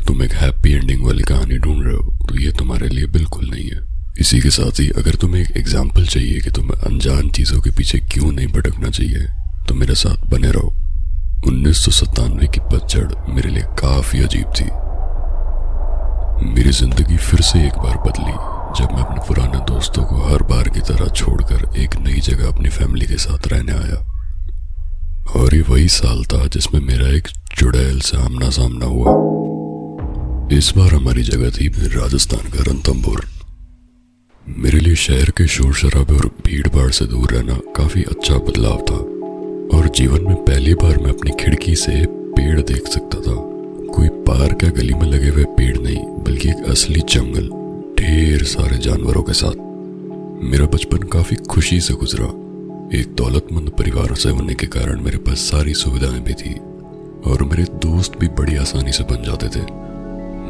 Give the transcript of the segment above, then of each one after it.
तुम एक happy ending वाली कहानी ढूंढ रहे हो तो ये तुम्हारे लिए बिल्कुल नहीं है। इसी के साथ ही अगर तुम्हें एक एग्जाम्पल चाहिए कि तुम्हें अनजान चीजों के पीछे क्यों नहीं भटकना चाहिए तो मेरे साथ बने रहो। 1997 की पतझड़ मेरे लिए काफी अजीब थी। मेरी जिंदगी फिर से एक बार बदली जब मैं अपने पुराने दोस्तों को हर बार की तरह छोड़कर एक नई जगह अपनी फैमिली के साथ रहने आया। और ये वही साल था जिसमें मेरा एक चुड़ैल से आमना सामना हुआ। इस बार हमारी जगह थी राजस्थान का रणथंभौर। मेरे लिए शहर के शोर शराबे और भीड़ भाड़ से दूर रहना काफी अच्छा बदलाव था और जीवन में पहली बार मैं अपनी खिड़की से पेड़ देख सकता था। कोई पार्क या गली में लगे हुए पेड़ नहीं बल्कि एक असली जंगल, ढेर सारे जानवरों के साथ। मेरा बचपन काफी खुशी से गुजरा। एक दौलतमंद परिवार से होने के कारण मेरे पास सारी सुविधाएं भी थी और मेरे दोस्त भी बड़ी आसानी से बन जाते थे।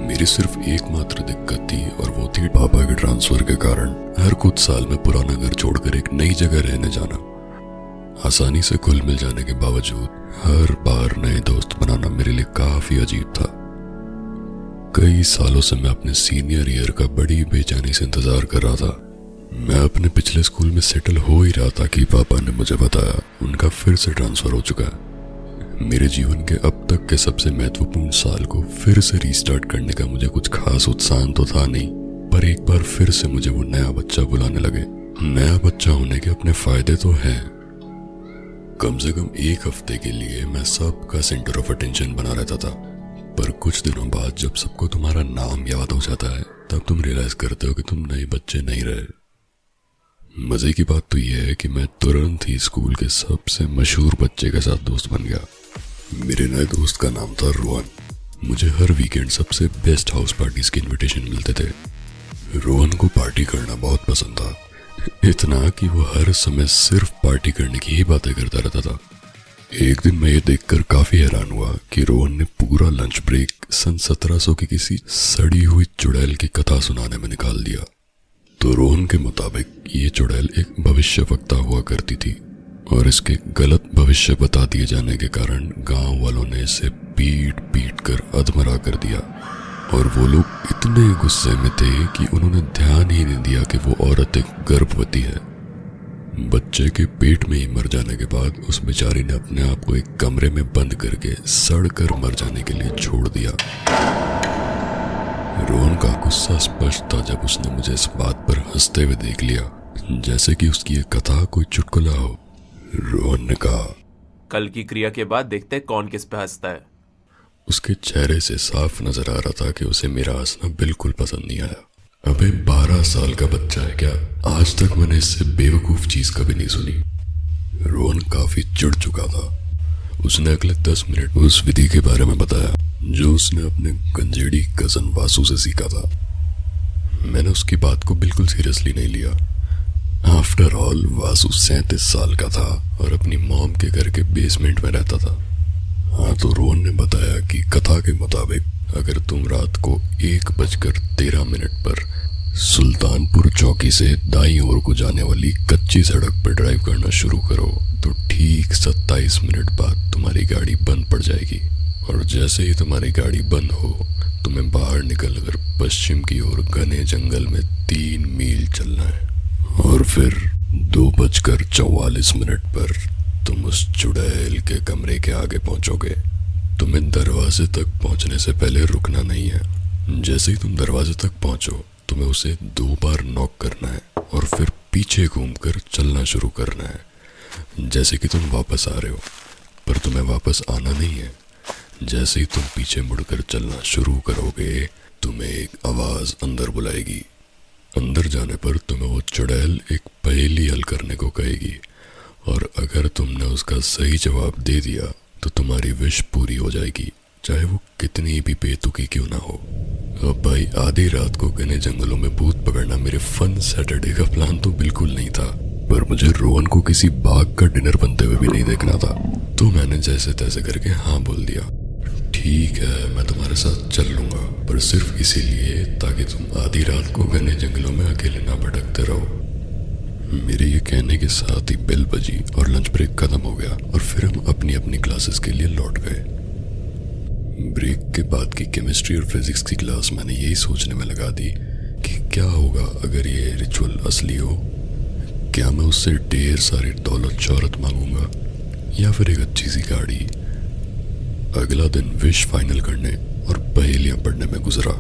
मेरी सिर्फ एकमात्र दिक्कत थी और वो थी पापा के ट्रांसफर के कारण हर कुछ साल में पुराना घर छोड़कर एक नई जगह रहने जाना। आसानी से घुल मिल जाने के बावजूद हर बार नए दोस्त बनाना मेरे लिए काफी अजीब था। कई सालों से मैं अपने सीनियर ईयर का बड़ी बेचैनी से इंतजार कर रहा था। मैं अपने पिछले स्कूल में सेटल हो ही रहा था कि पापा ने मुझे बताया उनका फिर से ट्रांसफर हो चुका है। मेरे जीवन के अब तक के सबसे महत्वपूर्ण साल को फिर से रीस्टार्ट करने का मुझे कुछ खास उत्साह तो था नहीं, पर एक बार फिर से मुझे वो नया बच्चा बुलाने लगे। नया बच्चा होने के अपने फायदे तो हैं। कम से कम एक हफ्ते के लिए मैं सबका सेंटर ऑफ अटेंशन बना रहता था, पर कुछ दिनों बाद जब सबको तुम्हारा नाम याद हो जाता है तब तुम रियलाइज करते हो कि तुम नए बच्चे नहीं रहे। मजे की बात तो यह है कि मैं तुरंत ही स्कूल के सबसे मशहूर बच्चे के साथ दोस्त बन गया। मेरे नए दोस्त का नाम था रोहन। मुझे हर वीकेंड सबसे बेस्ट हाउस पार्टीज के इनविटेशन मिलते थे। रोहन को पार्टी करना बहुत पसंद था, इतना कि वो हर समय सिर्फ पार्टी करने की ही बातें करता रहता था। एक दिन मैं ये देखकर काफी हैरान हुआ कि रोहन ने पूरा लंच ब्रेक सन 1700 की किसी सड़ी हुई चुड़ैल की कथा सुनाने में निकाल दिया। तो रोहन के मुताबिक ये चुड़ैल एक भविष्यवक्ता हुआ करती थी और इसके गलत भविष्य बता दिए जाने के कारण गांव वालों ने इसे पीट पीट कर अधमरा कर दिया। और वो लोग इतने गुस्से में थे कि उन्होंने ध्यान ही नहीं दिया कि वो औरत एक गर्भवती है। बच्चे के पेट में ही मर जाने के बाद उस बेचारी ने अपने आप को एक कमरे में बंद करके सड़ कर मर जाने के लिए छोड़ दिया। रोहन का गुस्सा स्पष्ट था जब उसने मुझे इस बात पर हंसते हुए देख लिया, जैसे कि उसकी ये कथा कोई चुटकुला हो। रोहन ने कहा, कल की क्रिया के बाद देखते हैं कौन किस पे हंसता है। उसके चेहरे से साफ नजर आ रहा था कि उसे मेरा हंसना बिल्कुल पसंद नहीं आया। अबे 12 साल का बच्चा है क्या? आज तक मैंने इससे बेवकूफ चीज कभी नहीं सुनी। रोहन काफी चिढ़ चुका था। उसने अगले 10 मिनट उस विधि के बारे में बताया जो उसने अपने गंजेड़ी कजन वासु से सीखा था। मैंने उसकी बात को बिल्कुल सीरियसली नहीं लिया। आफ्टर ऑल वासु 37 साल का था और अपनी मॉम के घर के बेसमेंट में रहता था। हाँ, तो रोहन ने बताया कि कथा के मुताबिक अगर तुम रात को 1:13 पर सुल्तानपुर चौकी से दाईं ओर को जाने वाली कच्ची सड़क पर ड्राइव करना शुरू करो तो ठीक 27 मिनट बाद तुम्हारी गाड़ी बंद पड़ जाएगी और जैसे ही तुम्हारी गाड़ी बंद हो तुम्हें बाहर निकलकर पश्चिम की ओर घने जंगल में 3 मील चलना है और फिर 2:44 पर तुम उस चुड़ैल के कमरे के आगे पहुंचोगे। तुम्हें दरवाजे तक पहुंचने से पहले रुकना नहीं है। जैसे ही तुम दरवाजे तक पहुंचो तुम्हें उसे 2 बार नॉक करना है और फिर पीछे घूमकर चलना शुरू करना है जैसे कि तुम वापस आ रहे हो, पर तुम्हें वापस आना नहीं है। जैसे ही तुम पीछे मुड़कर चलना शुरू करोगे तुम्हें एक आवाज अंदर बुलाएगी। अंदर जाने पर तुम्हें वो चुड़ैल एक पहेली हल करने को कहेगी और अगर तुमने उसका सही जवाब दे दिया तो तुम्हारी विश पूरी हो जाएगी, चाहे वो कितनी भी बेतुकी क्यों ना हो। अब भाई, आधी रात को घने जंगलों में भूत पकड़ना मेरे फन सैटरडे का प्लान तो बिल्कुल नहीं था, पर मुझे रोहन को किसी बाघ का डिनर बनते हुए भी नहीं देखना था। तो मैंने जैसे तैसे करके हाँ बोल दिया। ठीक है, मैं तुम्हारे साथ चल लूंगा, पर सिर्फ इसीलिए ताकि तुम आधी रात को घने जंगलों में अकेले ना भटकते रहो। मेरे ये कहने के साथ ही बेल बजी और लंच ब्रेक खत्म हो गया और फिर हम अपनी अपनी क्लासेस के लिए लौट गए। ब्रेक के बाद की केमिस्ट्री और फिजिक्स की क्लास मैंने यही सोचने में लगा दी कि क्या होगा अगर ये रिचुअल असली हो। क्या मैं उससे ढेर सारी दौलत शौहरत मांगूंगा या फिर एक अच्छी सी गाड़ी। अगला दिन विश फाइनल करने और पहेलियां पढ़ने में गुजरा।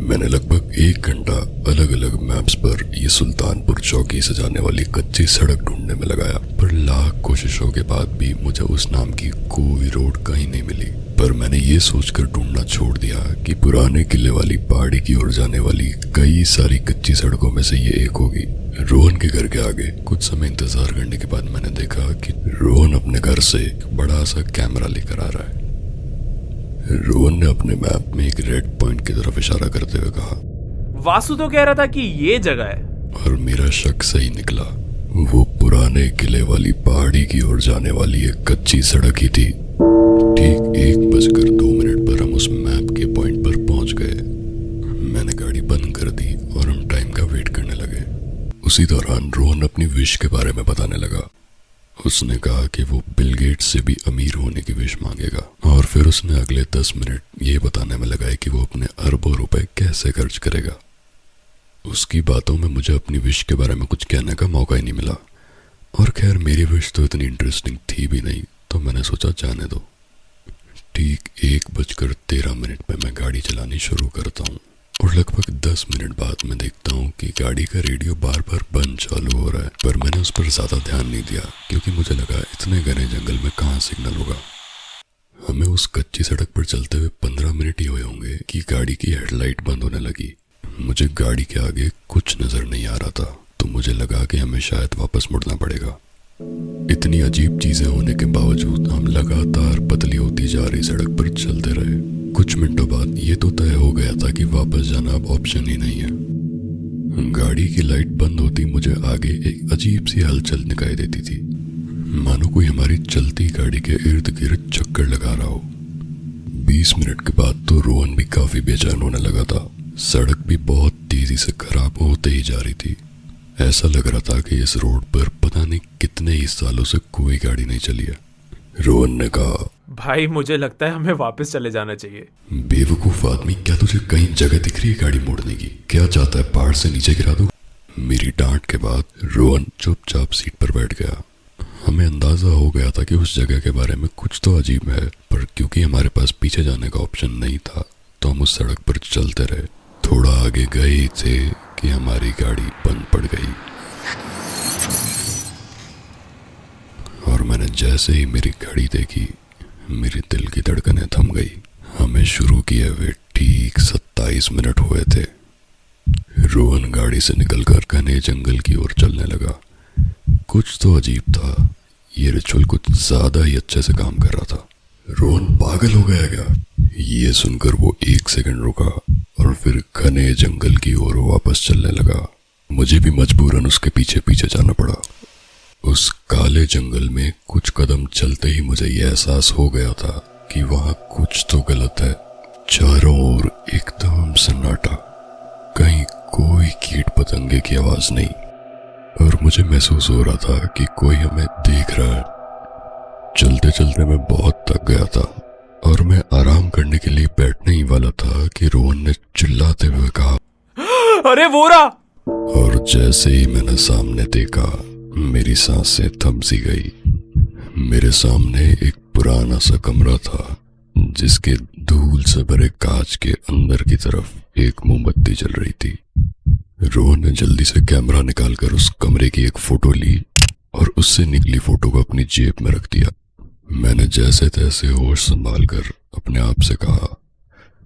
मैंने लगभग 1 घंटा अलग अलग मैप्स पर ये सुल्तानपुर चौकी से जाने वाली कच्ची सड़क ढूंढने में लगाया, पर लाख कोशिशों के बाद भी मुझे उस नाम की कोई रोड कहीं नहीं मिली। पर मैंने ये सोचकर ढूंढना छोड़ दिया कि पुराने किले वाली पहाड़ी की ओर जाने वाली कई सारी कच्ची सड़कों में से ये एक होगी। रोहन के घर के आगे कुछ समय इंतजार करने के बाद मैंने देखा कि रोहन अपने घर से एक बड़ा सा कैमरा लेकर आ रहा है। रोहन ने अपने मैप में एक रेड पॉइंट की तरफ इशारा करते हुए कहा, वासु तो कह रहा था कि ये जगह है। और मेरा शक सही निकला। वो पुराने किले वाली पहाड़ी की ओर जाने वाली एक कच्ची सड़क ही थी। ठीक 1:02 पर हम उस मैप के पॉइंट पर पहुंच गए। मैंने गाड़ी बंद कर दी और हम टाइम का वेट करने लगे। उसी दौरान रोहन अपनी विश के बारे में बताने लगा। उसने कहा कि वो बिल गेट्स से भी अमीर होने की विश मांगेगा, और फिर उसने अगले 10 मिनट ये बताने में लगाए कि वो अपने अरबों रुपए कैसे खर्च करेगा। उसकी बातों में मुझे अपनी विश के बारे में कुछ कहने का मौका ही नहीं मिला। और खैर मेरी विश तो इतनी इंटरेस्टिंग थी भी नहीं, तो मैंने सोचा जाने दो। ठीक 1:13 पे मैं गाड़ी चलानी शुरू करता हूँ और लगभग 10 मिनट बाद मैं देखता हूँ कि गाड़ी का रेडियो बार बार बंद चालू हो रहा है। पर मैंने उस पर ज्यादा ध्यान नहीं दिया क्योंकि मुझे लगा इतने घने जंगल में कहाँ सिग्नल होगा। हमें उस कच्ची सड़क पर चलते हुए 15 मिनट ही हुए होंगे कि गाड़ी की हेडलाइट बंद होने लगी। मुझे गाड़ी के आगे कुछ नजर नहीं आ रहा था, तो मुझे लगा कि हमें शायद वापस मुड़ना पड़ेगा। इतनी अजीब चीजें होने के बावजूद हम लगातार पतली होती जा रही सड़क पर चलते रहे। कुछ मिनटों बाद ये तो तय हो गया था कि वापस जाना अब ऑप्शन ही नहीं है। गाड़ी की लाइट बंद होती मुझे आगे एक अजीब सी हलचल दिखाई देती थी, मानो कोई हमारी चलती गाड़ी के इर्द गिर्द चक्कर लगा रहा हो। 20 मिनट के बाद तो रोहन भी काफी बेचैन होने लगा था। सड़क भी बहुत तेजी से खराब होते ही जा रही थी। ऐसा लग रहा था कि इस रोड पर पता नहीं कितने ही सालों से कोई गाड़ी नहीं चली है। रोहन ने कहा, भाई मुझे लगता है हमें वापस चले जाना चाहिए। बेवकूफ आदमी, क्या तुझे कहीं जगह दिख रही है गाड़ी मोड़ने की? क्या चाहता है पहाड़ से नीचे गिरा दूं? मेरी डांट के बाद रोहन चुपचाप सीट पर बैठ गया। हमें अंदाजा हो गया था कि उस जगह के बारे में कुछ तो अजीब है, पर क्योंकि हमारे पास पीछे जाने का ऑप्शन नहीं था तो हम उस सड़क पर चलते रहे। थोड़ा आगे गए ही थे कि हमारी गाड़ी बंद पड़ गई, और मैंने जैसे ही मेरी गाड़ी देखी मेरी दिल की धड़कनें थम गई। हमें शुरू किए हुए ठीक 27 मिनट हुए थे। रोहन गाड़ी से निकलकर घने जंगल की ओर चलने लगा। कुछ तो अजीब था, ये रिचुअल कुछ ज्यादा ही अच्छे से काम कर रहा था। रोहन पागल हो गया क्या? ये सुनकर वो 1 सेकंड रुका और फिर घने जंगल की ओर वापस चलने लगा। मुझे भी मजबूरन उसके पीछे पीछे जाना पड़ा। उस काले जंगल में कुछ कदम चलते ही मुझे यह एहसास हो गया था कि वहां कुछ तो गलत है। चारों ओर एकदम सन्नाटा, कहीं कोई कीट पतंगे की आवाज नहीं, और मुझे महसूस हो रहा था कि कोई हमें देख रहा है। चलते चलते मैं बहुत थक गया था और मैं आराम करने के लिए बैठने ही वाला था कि रोहन ने चिल्लाते हुए कहा, अरे वो रहा! और जैसे ही मैंने सामने देखा मेरी सांसें थम सी गई। मेरे सामने एक पुराना सा कमरा था जिसके धूल से भरे कांच के अंदर की तरफ एक मोमबत्ती जल रही थी। रोहन ने जल्दी से कैमरा निकालकर उस कमरे की एक फोटो ली और उससे निकली फोटो को अपनी जेब में रख दिया। मैंने जैसे तैसे होश संभाल कर अपने आप से कहा,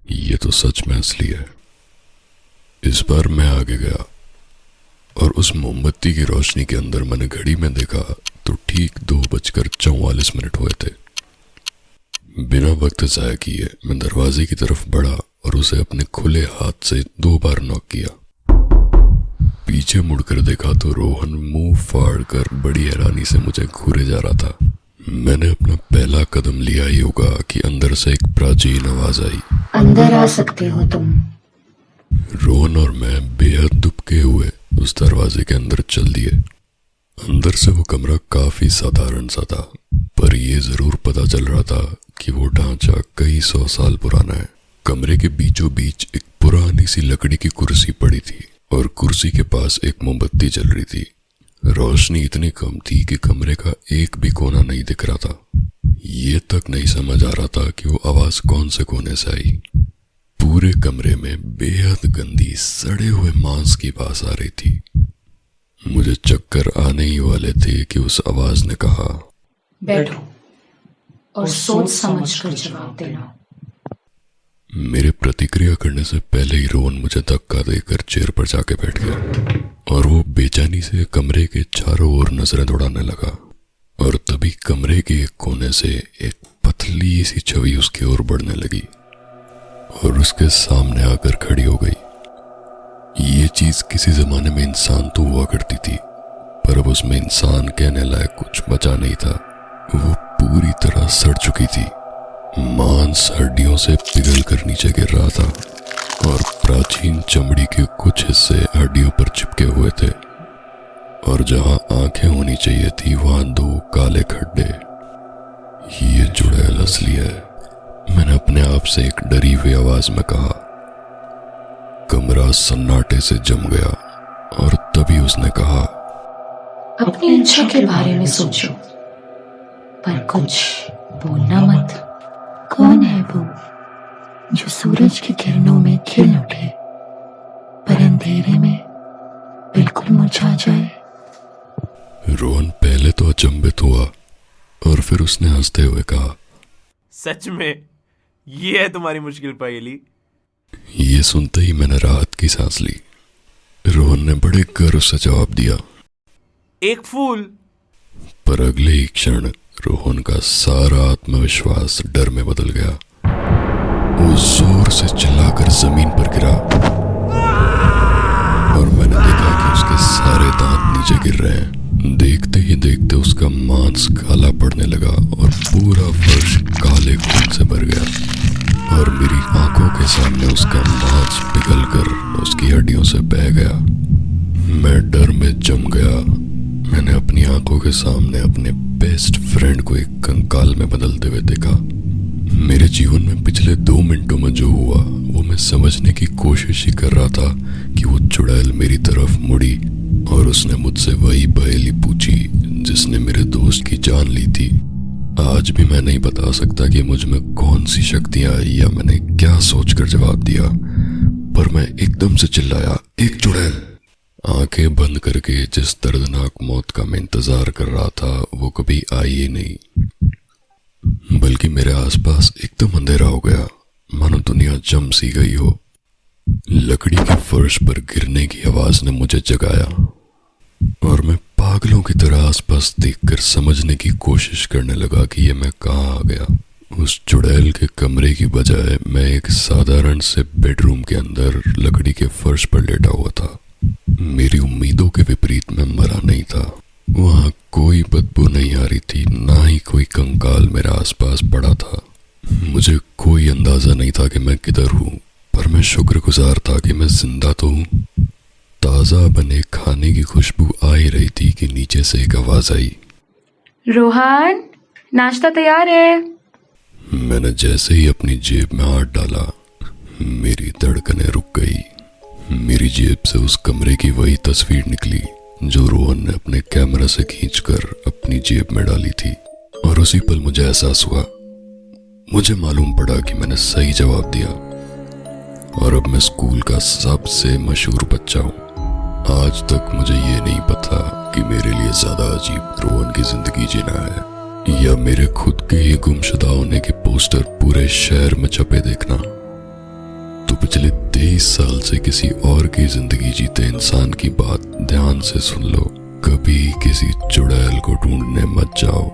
यह तो सच में असली है। इस बार मैं आगे गया और उस मोमबत्ती की रोशनी के अंदर मैंने घड़ी में देखा तो ठीक 2:44 हुए थे। बिना वक्त जाया किए मैं दरवाजे की तरफ बढ़ा और उसे अपने खुले हाथ से 2 बार नॉक किया। पीछे मुड़कर देखा तो रोहन मुंह फाड़ कर बड़ी हैरानी से मुझे घूरे जा रहा था। मैंने अपना पहला कदम लिया ही होगा कि अंदर से एक प्राचीन आवाज आई, अंदर आ सकते हो तुम। रोहन और मैं बेहद दुबके हुए उस दरवाजे के अंदर चल दिए। अंदर से वो कमरा काफी साधारण सा था, पर ये जरूर पता चल रहा था कि वो ढांचा कई 100 साल पुराना है। कमरे के बीचों बीच एक पुरानी सी लकड़ी की कुर्सी पड़ी थी और कुर्सी के पास एक मोमबत्ती जल रही थी। रोशनी इतनी कम थी कि कमरे का एक भी कोना नहीं दिख रहा था। ये तक नहीं समझ आ रहा था कि वो आवाज कौन से कोने से आई। पूरे कमरे में बेहद गंदी सड़े हुए मांस की बास आ रही थी। मुझे चक्कर आने ही वाले थे कि उस आवाज ने कहा, बैठो और सोच समझ कर जवाब देना। मेरे प्रतिक्रिया करने से पहले ही रोहन मुझे धक्का देकर चेयर पर जाके बैठ गया और वो बेचैनी से कमरे के चारों ओर नजरें दौड़ाने लगा। और तभी कमरे के एक कोने से एक पतली सी छवि उसकी ओर बढ़ने लगी और उसके सामने आकर खड़ी हो गई। ये चीज किसी जमाने में इंसान तो हुआ करती थी, पर अब उसमें इंसान कहने लायक कुछ बचा नहीं था। वो पूरी तरह सड़ चुकी थी। मांस हड्डियों से पिघल कर नीचे गिर रहा था और प्राचीन चमड़ी के कुछ हिस्से हड्डियों पर चिपके हुए थे और जहां आंखें होनी चाहिए थी वहां 2 काले खड्डे। ये चुड़ैल असली है, मैंने अपने आप से एक डरी हुई आवाज में कहा। कमरा सन्नाटे से जम गया और तभी उसने कहा, अपनी इच्छा के बारे में सोचो, पर कुछ बोलना मत। कौन है वो जो सूरज की किरणों में खिल उठे पर अंधेरे में बिल्कुल मुरझा जाए? रोहन पहले तो अचंभित हुआ और फिर उसने हंसते हुए कहा, सच में ये है तुम्हारी मुश्किल पहेली? ये सुनते ही मैंने राहत की सांस ली। रोहन ने बड़े गर्व से जवाब दिया, एक फूल। पर अगले ही क्षण रोहन का सारा आत्मविश्वास डर में बदल गया। वो जोर से चिल्लाकर जमीन पर गिरा और मैंने देखा कि उसके सारे दांत नीचे गिर रहे हैं। देखते ही देखते उसका मांस काला पड़ने लगा और पूरा फर्श काले खून से भर गया और मेरी आंखों के सामने उसका मांस पिघलकर उसकी हड्डियों से बह गया। मैं डर में जम गया। मैंने अपनी आंखों के सामने अपने बेस्ट फ्रेंड को एक कंकाल में बदलते हुए देखा। मेरे जीवन में पिछले 2 मिनटों में जो हुआ वो मैं समझने की कोशिश ही कर रहा था कि वो चुड़ैल मेरी तरफ मुड़ी और उसने मुझसे वही पहेली पूछी जिसने मेरे दोस्त की जान ली थी। आज भी मैं नहीं बता सकता कि मुझ में कौन सी शक्तियां आई या मैंने क्या सोचकर जवाब दिया, पर मैं एकदम से चिल्लाया, एक चुड़ैल। आंखें बंद करके जिस दर्दनाक मौत का मैं इंतजार कर रहा था वो कभी आई ही नहीं, बल्कि मेरे आसपास एकदम अंधेरा हो गया, मानो दुनिया जम सी गई हो। लकड़ी के फर्श पर गिरने की आवाज ने मुझे जगाया और मैं पागलों की तरह आसपास देखकर समझने की कोशिश करने लगा कि ये मैं कहाँ आ गया। उस चुड़ैल के कमरे की बजाय मैं एक साधारण से बेडरूम के अंदर लकड़ी के फर्श पर लेटा हुआ था। मेरी उम्मीदों के विपरीत मैं मरा नहीं था। वहां कोई बदबू नहीं आ रही थी, ना ही कोई कंकाल मेरे आसपास पड़ा था। मुझे कोई अंदाजा नहीं था कि मैं किधर हूं, पर मैं शुक्रगुजार था कि मैं जिंदा तो हूं। ताजा बने खाने की खुशबू आ ही रही थी कि नीचे से एक आवाज आई, रोहन, नाश्ता तैयार है। मैंने जैसे ही अपनी जेब में हाथ डाला मेरी धड़कनें रुक गई। मेरी जेब से उस कमरे की वही तस्वीर निकली जो रोहन ने अपने कैमरा से खींचकर अपनी जेब में डाली थी और उसी पल मुझे एहसास हुआ। मुझे मालूम पड़ा कि मैंने सही जवाब दिया और अब मैं स्कूल का सबसे मशहूर बच्चा हूँ। आज तक मुझे ये नहीं पता कि मेरे लिए ज्यादा अजीब रोहन की जिंदगी जीना है या मेरे खुद के ही गुमशुदा होने के पोस्टर पूरे शहर में छपे देखना। तो पिछले 23 साल से किसी और की जिंदगी जीते इंसान की बात ध्यान से सुन लो। कभी किसी चुड़ैल को ढूंढने मत जाओ।